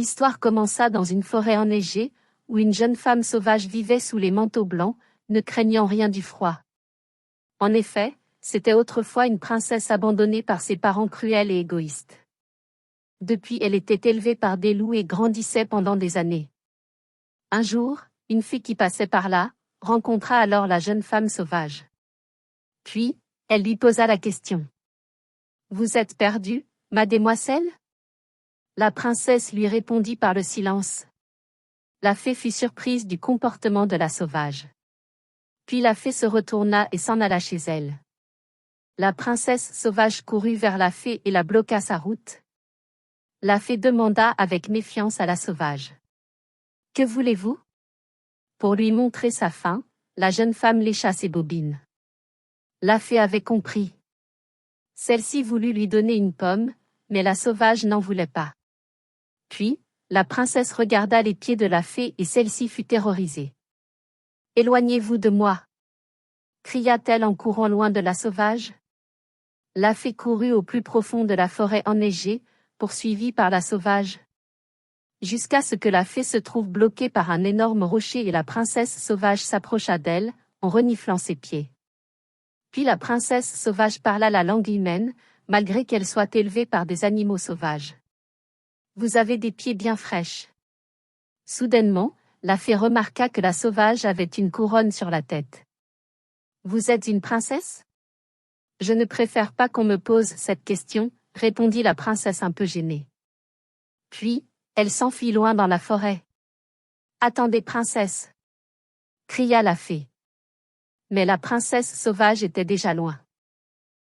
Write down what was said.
L'histoire commença dans une forêt enneigée, où une jeune femme sauvage vivait sous les manteaux blancs, ne craignant rien du froid. En effet, c'était autrefois une princesse abandonnée par ses parents cruels et égoïstes. Depuis, elle était élevée par des loups et grandissait pendant des années. Un jour, une fée qui passait par là, rencontra alors la jeune femme sauvage. Puis, elle lui posa la question. « Vous êtes perdue, mademoiselle ?» La princesse lui répondit par le silence. La fée fut surprise du comportement de la sauvage. Puis la fée se retourna et s'en alla chez elle. La princesse sauvage courut vers la fée et la bloqua sa route. La fée demanda avec méfiance à la sauvage. « Que voulez-vous » Pour lui montrer sa faim, la jeune femme lécha ses bobines. La fée avait compris. Celle-ci voulut lui donner une pomme, mais la sauvage n'en voulait pas. Puis, la princesse regarda les pieds de la fée et celle-ci fut terrorisée. « Éloignez-vous de moi » cria-t-elle en courant loin de la sauvage. La fée courut au plus profond de la forêt enneigée, poursuivie par la sauvage. Jusqu'à ce que la fée se trouve bloquée par un énorme rocher et la princesse sauvage s'approcha d'elle, en reniflant ses pieds. Puis la princesse sauvage parla la langue humaine, malgré qu'elle soit élevée par des animaux sauvages. « Vous avez des pieds bien fraîches. » Soudainement, la fée remarqua que la sauvage avait une couronne sur la tête. « Vous êtes une princesse ?» « Je ne préfère pas qu'on me pose cette question, » répondit la princesse un peu gênée. Puis, elle s'enfuit loin dans la forêt. « Attendez, princesse !» cria la fée. Mais la princesse sauvage était déjà loin.